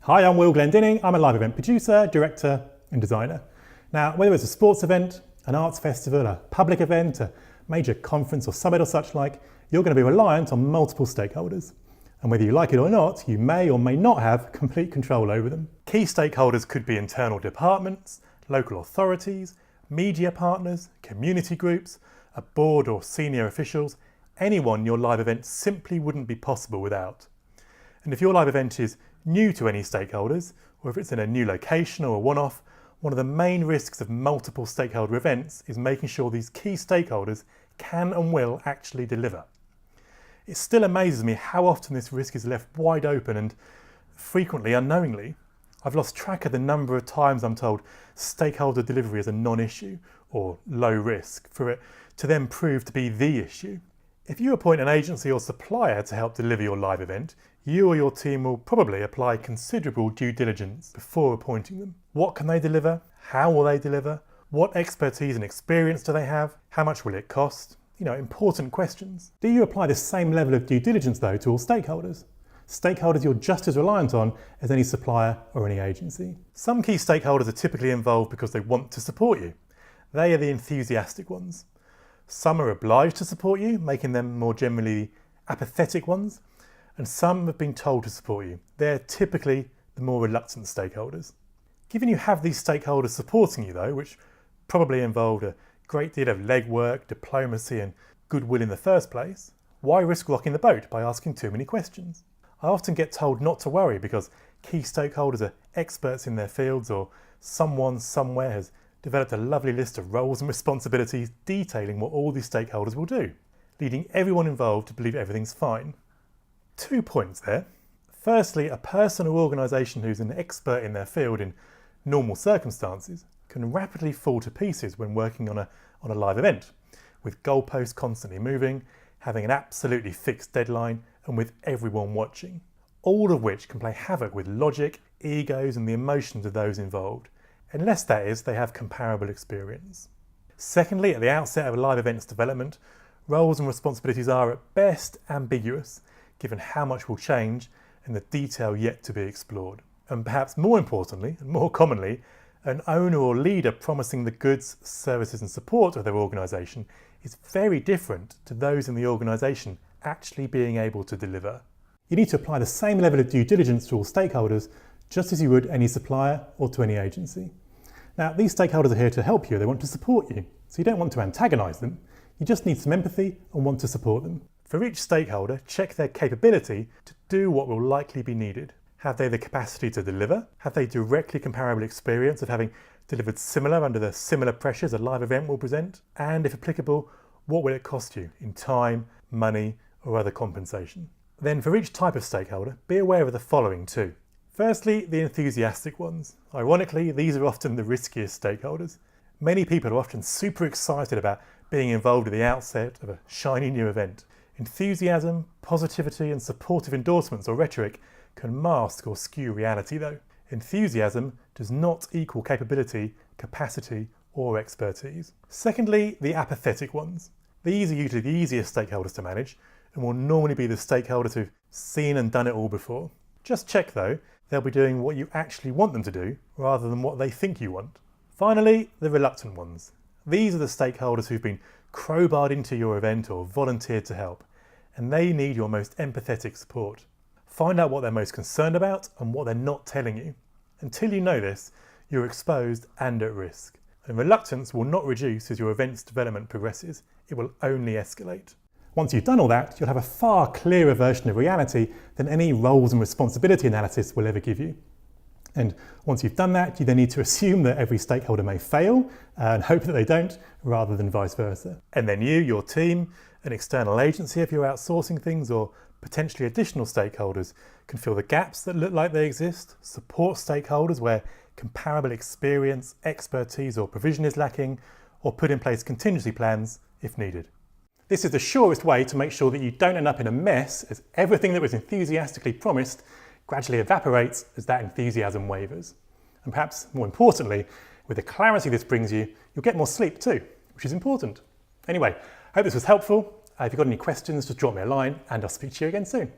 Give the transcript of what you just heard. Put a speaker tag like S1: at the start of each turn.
S1: Hi, I'm Will Glendinning. I'm a live event producer, director and designer. Now, whether it's a sports event, an arts festival, a public event, a major conference or summit or such like, you're going to be reliant on multiple stakeholders. And whether you like it or not, you may or may not have complete control over them. Key stakeholders could be internal departments, local authorities, media partners, community groups, a board or senior officials, anyone your live event simply wouldn't be possible without. And if your live event is new to any stakeholders, or if it's in a new location or a one-off, one of the main risks of multiple stakeholder events is making sure these key stakeholders can and will actually deliver. It still amazes me how often this risk is left wide open and frequently unknowingly. I've lost track of the number of times I'm told stakeholder delivery is a non-issue or low risk for it to then prove to be the issue. If you appoint an agency or supplier to help deliver your live event, you or your team will probably apply considerable due diligence before appointing them. What can they deliver? How will they deliver? What expertise and experience do they have? How much will it cost? Important questions. Do you apply the same level of due diligence though to all stakeholders? Stakeholders you're just as reliant on as any supplier or any agency. Some key stakeholders are typically involved because they want to support you. They are the enthusiastic ones. Some are obliged to support you, making them more generally apathetic ones, and some have been told to support you. They're typically the more reluctant stakeholders. Given you have these stakeholders supporting you though, which probably involved a great deal of legwork, diplomacy and goodwill in the first place, why risk rocking the boat by asking too many questions? I often get told not to worry because key stakeholders are experts in their fields, or someone somewhere has developed a lovely list of roles and responsibilities detailing what all these stakeholders will do, leading everyone involved to believe everything's fine. 2 points there. Firstly, a person or organisation who's an expert in their field in normal circumstances can rapidly fall to pieces when working on a live event, with goalposts constantly moving, having an absolutely fixed deadline, and with everyone watching. All of which can play havoc with logic, egos and the emotions of those involved, unless that is they have comparable experience. Secondly, at the outset of a live event's development, roles and responsibilities are at best ambiguous, given how much will change and the detail yet to be explored. And perhaps more importantly, and more commonly, an owner or leader promising the goods, services and support of their organisation is very different to those in the organisation actually being able to deliver. You need to apply the same level of due diligence to all stakeholders, just as you would any supplier or to any agency. Now, these stakeholders are here to help you, they want to support you, so you don't want to antagonise them, you just need some empathy and want to support them. For each stakeholder, check their capability to do what will likely be needed. Have they the capacity to deliver? Have they directly comparable experience of having delivered similar under the similar pressures a live event will present? And if applicable, what will it cost you in time, money, or other compensation? Then for each type of stakeholder, be aware of the following too. Firstly, the enthusiastic ones. Ironically, these are often the riskiest stakeholders. Many people are often super excited about being involved at the outset of a shiny new event. Enthusiasm, positivity and supportive endorsements or rhetoric can mask or skew reality though. Enthusiasm does not equal capability, capacity or expertise. Secondly, the apathetic ones. These are usually the easiest stakeholders to manage and will normally be the stakeholders who've seen and done it all before. Just check though, they'll be doing what you actually want them to do rather than what they think you want. Finally, the reluctant ones. These are the stakeholders who've been crowbarred into your event or volunteered to help, and they need your most empathetic support. Find out what they're most concerned about and what they're not telling you. Until you know this, you're exposed and at risk. And reluctance will not reduce as your event's development progresses, it will only escalate. Once you've done all that, you'll have a far clearer version of reality than any roles and responsibility analysis will ever give you. And once you've done that, you then need to assume that every stakeholder may fail and hope that they don't, rather than vice versa. And then you, your team, an external agency if you're outsourcing things, or potentially additional stakeholders can fill the gaps that look like they exist, support stakeholders where comparable experience, expertise or provision is lacking, or put in place contingency plans if needed. This is the surest way to make sure that you don't end up in a mess as everything that was enthusiastically promised gradually evaporates as that enthusiasm wavers. And perhaps more importantly, with the clarity this brings you, you'll get more sleep too, which is important. Anyway, I hope this was helpful. If you've got any questions, just drop me a line and I'll speak to you again soon.